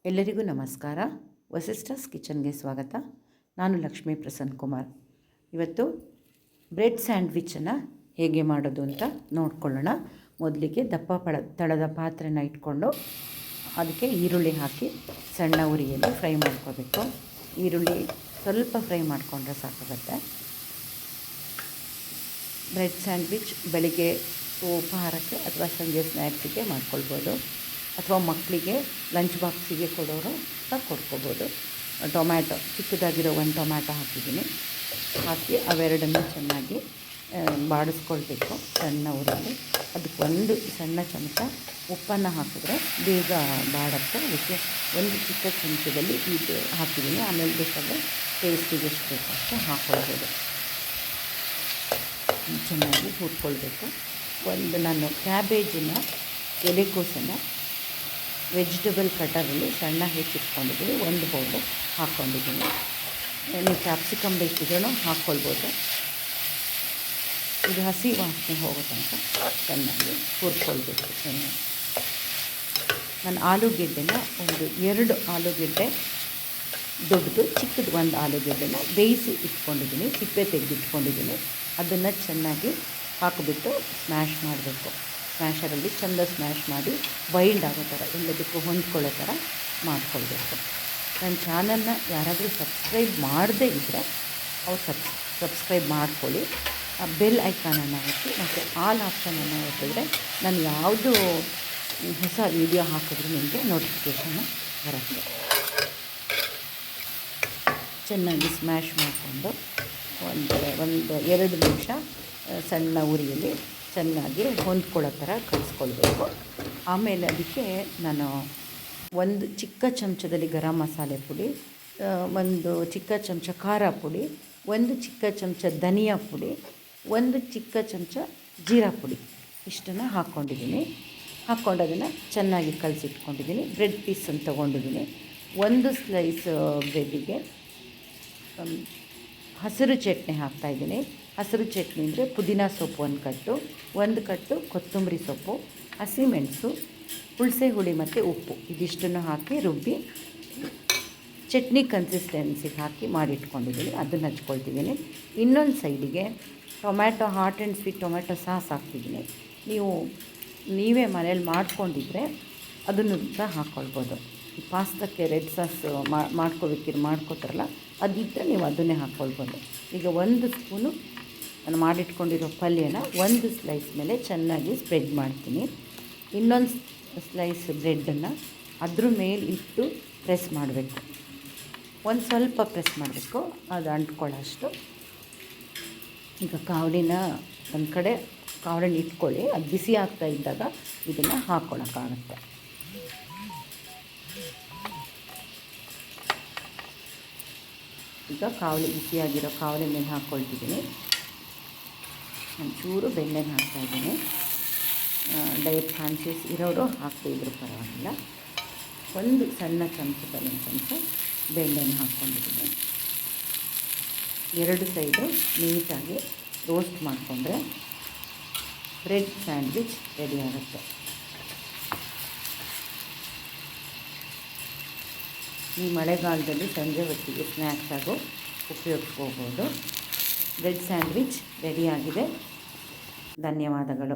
ಎಲ್ಲರಿಗೂ ನಮಸ್ಕಾರ. ವಸಿಷ್ಠಸ್ ಕಿಚನ್ಗೆ ಸ್ವಾಗತ. ನಾನು ಲಕ್ಷ್ಮೀ ಪ್ರಸನ್ನ ಕುಮಾರ್. ಇವತ್ತು ಬ್ರೆಡ್ ಸ್ಯಾಂಡ್ವಿಚನ್ನು ಹೇಗೆ ಮಾಡೋದು ಅಂತ ನೋಡ್ಕೊಳ್ಳೋಣ. ಮೊದಲಿಗೆ ತಳದ ಪಾತ್ರೆನ ಇಟ್ಕೊಂಡು ಅದಕ್ಕೆ ಈರುಳ್ಳಿ ಹಾಕಿ ಸಣ್ಣ ಉರಿಯಲ್ಲಿ ಫ್ರೈ ಮಾಡ್ಕೋಬೇಕು. ಈರುಳ್ಳಿ ಸ್ವಲ್ಪ ಫ್ರೈ ಮಾಡಿಕೊಂಡ್ರೆ ಸಾಕಾಗುತ್ತೆ. ಬ್ರೆಡ್ ಸ್ಯಾಂಡ್ವಿಚ್ ಬೆಳಿಗ್ಗೆ ಉಪಹಾರಕ್ಕೆ ಅಥವಾ ಸಂಜೆ ಸ್ನ್ಯಾಕ್ಸಿಗೆ ಮಾಡ್ಕೊಳ್ಬೋದು, ಅಥವಾ ಮಕ್ಕಳಿಗೆ ಲಂಚ್ ಬಾಕ್ಸಿಗೆ ಕೊಡೋರು ಸಹ ಕೊಡ್ಕೋಬೋದು. ಟೊಮ್ಯಾಟೊ ಚಿಕ್ಕದಾಗಿರೋ ಒಂದು ಟೊಮ್ಯಾಟೊ ಹಾಕಿದ್ದೀನಿ. ಹಾಕಿ ಅವೆರಡನ್ನು ಚೆನ್ನಾಗಿ ಬಾಡಿಸ್ಕೊಳ್ಬೇಕು ಸಣ್ಣ ಉರಿಯಲ್ಲಿ. ಅದಕ್ಕೆ ಒಂದು ಸಣ್ಣ ಚಮಚ ಉಪ್ಪನ್ನು ಹಾಕಿದ್ರೆ ಬೇಗ ಬಾಡುತ್ತೆ. ಅದಕ್ಕೆ ಒಂದು ಚಿಕ್ಕ ಚಮಚದಲ್ಲಿ ಇದು ಹಾಕಿದ್ದೀನಿ. ಆಮೇಲೆ ಬೇಕಾದರೆ ಟೇಸ್ಟಿಗೆ ಎಷ್ಟು ಬೇಕು ಅಷ್ಟು ಹಾಕ್ಕೊಳ್ಬೋದು. ಚೆನ್ನಾಗಿ ಹುರ್ಕೊಳ್ಬೇಕು. ನಾನು ಕ್ಯಾಬೇಜನ್ನು, ಎಲೆಕೋಸನ್ನು ವೆಜಿಟೇಬಲ್ ಕಟರಲ್ಲಿ ಸಣ್ಣ ಹೆಚ್ಚಿಟ್ಕೊಂಡಿದ್ದೀನಿ. ಒಂದು ಬೌಲು ಹಾಕ್ಕೊಂಡಿದ್ದೀನಿ. ನೀವು ಕ್ಯಾಪ್ಸಿಕಮ್ ಬೇಕಿದ್ರೂ ಹಾಕ್ಕೊಳ್ಬೋದು. ಇದು ಹಸಿ ವಾಸನೆ ಹೋಗೋ ತನಕ ಚೆನ್ನಾಗಿ ಹುರ್ಕೊಳ್ಬೇಕು. ಚೆನ್ನಾಗಿ ನಾನು ಆಲೂಗೆಡ್ಡೆನ ಎರಡು ಆಲೂಗೆಡ್ಡೆ ದೊಡ್ಡದು, ಚಿಕ್ಕದು ಒಂದು ಆಲೂಗೆಡ್ಡೆನ ಬೇಯಿಸಿ ಇಟ್ಕೊಂಡಿದ್ದೀನಿ, ಸಿಪ್ಪೆ ತೆಗೆದಿಟ್ಕೊಂಡಿದ್ದೀನಿ. ಅದನ್ನು ಚೆನ್ನಾಗಿ ಹಾಕಿಬಿಟ್ಟು ಸ್ಮ್ಯಾಶ್ ಮಾಡಬೇಕು. ಸ್ಮ್ಯಾಶರಲ್ಲಿ ಚೆಂದ ಸ್ಮ್ಯಾಶ್ ಮಾಡಿ ಬೈಂಡ್ ಆಗೋ ಥರ, ಎಲ್ಲದಕ್ಕೂ ಹೊಂದ್ಕೊಳ್ಳೋ ಥರ ಮಾಡ್ಕೊಳ್ಬೇಕು. ನನ್ನ ಚಾನಲ್ನ ಯಾರಾದರೂ ಸಬ್ಸ್ಕ್ರೈಬ್ ಮಾಡದೇ ಇದ್ದರೆ ಅವ್ರು ಸಬ್ಸ್ಕ್ರೈಬ್ ಮಾಡ್ಕೊಳ್ಳಿ. ಆ ಬೆಲ್ ಐಕಾನನ್ನು ಒತ್ತಿ ಮತ್ತು ಆಲ್ ಆಪ್ಷನನ್ನು ಒತ್ತಿದ್ರೆ ನಾನು ಯಾವುದು ಹೊಸ ವೀಡಿಯೋ ಹಾಕಿದ್ರೂ ನಿಮಗೆ ನೋಟಿಫಿಕೇಷನ್ನು ಬರುತ್ತೆ. ಚೆನ್ನಾಗಿ ಸ್ಮ್ಯಾಶ್ ಮಾಡಿಕೊಂಡು ಒಂದು 2 ನಿಮಿಷ ಸಣ್ಣ ಉರಿಯಲ್ಲಿ ಚೆನ್ನಾಗಿ ಹೊಂದ್ಕೊಳ್ಳೋ ಥರ ಕಲಿಸ್ಕೊಳ್ಬೇಕು. ಆಮೇಲೆ ಅದಕ್ಕೆ ನಾನು ಒಂದು ಚಿಕ್ಕ ಚಮಚದಲ್ಲಿ ಗರಂ ಮಸಾಲೆ ಪುಡಿ, ಒಂದು ಚಿಕ್ಕ ಚಮಚ ಖಾರ ಪುಡಿ, ಒಂದು ಚಿಕ್ಕ ಚಮಚ ಧನಿಯಾ ಪುಡಿ, ಒಂದು ಚಿಕ್ಕ ಚಮಚ ಜೀರಾ ಪುಡಿ ಇಷ್ಟನ್ನು ಹಾಕ್ಕೊಂಡಿದ್ದೀನಿ. ಹಾಕ್ಕೊಂಡದನ್ನು ಚೆನ್ನಾಗಿ ಕಲಸಿಟ್ಕೊಂಡಿದ್ದೀನಿ. ಬ್ರೆಡ್ ಪೀಸನ್ನು ತೊಗೊಂಡಿದ್ದೀನಿ. ಒಂದು ಸ್ಲೈಸ್ ಬ್ರೆಡ್ಡಿಗೆ ಹಸಿರು ಚಟ್ನಿ ಹಾಕ್ತಾಯಿದ್ದೀನಿ. ಹಸಿರು ಚಟ್ನಿ ಅಂದರೆ ಪುದೀನ ಸೊಪ್ಪು ಒಂದು ಕಟ್ಟು ಕೊತ್ತಂಬರಿ ಸೊಪ್ಪು, ಹಸಿಮೆಣಸು, ಹುಣಸೆ ಹುಳಿ ಮತ್ತು ಉಪ್ಪು ಇದಿಷ್ಟನ್ನು ಹಾಕಿ ರುಬ್ಬಿ ಚಟ್ನಿ ಕನ್ಸಿಸ್ಟೆನ್ಸಿಗೆ ಹಾಕಿ ಮಾಡಿಟ್ಕೊಂಡಿದ್ದೀನಿ. ಅದನ್ನು ಹಚ್ಕೊಳ್ತಿದ್ದೀನಿ. ಇನ್ನೊಂದು ಸೈಡಿಗೆ tomato, hot and sweet tomato sauce ಹಾಕ್ತಿದ್ದೀನಿ. ನೀವೇ ಮನೇಲಿ ಮಾಡ್ಕೊಂಡಿದ್ರೆ ಅದನ್ನು ಸಹ ಹಾಕ್ಕೊಳ್ಬೋದು. ಪಾಸ್ತಕ್ಕೆ ರೆಡ್ ಸಾಸ್ ಮಾಡ್ಕೋತಾರಲ್ಲ, ಅದಿದ್ದರೆ ನೀವು ಅದನ್ನೇ ಹಾಕ್ಕೊಳ್ಬೋದು. ಈಗ 1 ಸ್ಪೂನು ನಾನು ಮಾಡಿಟ್ಕೊಂಡಿರೋ ಪಲ್ಯನ ಒಂದು ಸ್ಲೈಸ್ ಮೇಲೆ ಚೆನ್ನಾಗಿ ಸ್ಪ್ರೆಡ್ ಮಾಡ್ತೀನಿ. ಇನ್ನೊಂದು ಸ್ಲೈಸ್ ಬ್ರೆಡ್ಡನ್ನು ಅದ್ರ ಮೇಲೆ ಇಟ್ಟು ಪ್ರೆಸ್ ಮಾಡಬೇಕು. ಸ್ವಲ್ಪ ಪ್ರೆಸ್ ಮಾಡಬೇಕು, ಅದು ಅಂಟ್ಕೊಳ್ಳೋಷ್ಟು. ಈಗ ಕಾವಲಿನ ಒಂದು ಕಡೆ ಕಾವಲಿನ ಇಟ್ಕೊಳ್ಳಿ. ಅದು ಬಿಸಿ ಆಗ್ತಾ ಇದ್ದಾಗ ಇದನ್ನು ಹಾಕ್ಕೊಳಕ್ಕಾಗತ್ತೆ. ಈಗ ಬಿಸಿಯಾಗಿರೋ ಕಾವಲಿ ಮೇಲೆ ಹಾಕ್ಕೊಳ್ತಿದ್ದೀನಿ. ಒಂಚೂರು ಬೆಣ್ಣೆನ ಹಾಕ್ತಾಯಿದ್ದೀನಿ. ಡಯಟ್ ಕಾನ್ಷಿಯಸ್ ಇರೋರು ಹಾಕ್ತಿದ್ರು ಪರವಾಗಿಲ್ಲ. ಒಂದು ಸಣ್ಣ ಚಮಚದಲ್ಲಿ ಒಂದು ಚಮಚ ಬೆಣ್ಣೆನ ಹಾಕ್ಕೊಂಡಿದ್ದೀನಿ. 2 ಸೈಡು ನೀಟಾಗಿ ರೋಸ್ಟ್ ಮಾಡಿಕೊಂಡ್ರೆ ಬ್ರೆಡ್ ಸ್ಯಾಂಡ್ವಿಚ್ ರೆಡಿ ಆಗುತ್ತೆ. ಈ ಮಳೆಗಾಲದಲ್ಲಿ ಸಂಜೆ ಹೊತ್ತಿಗೆ ಸ್ನ್ಯಾಕ್ಸ್ ಆಗೋ ಉಪಯೋಗಿಸ್ಕೋಬೋದು. ಬ್ರೆಡ್ ಸ್ಯಾಂಡ್ವಿಚ್ ರೆಡಿಯಾಗಿದೆ. ಧನ್ಯವಾದಗಳು.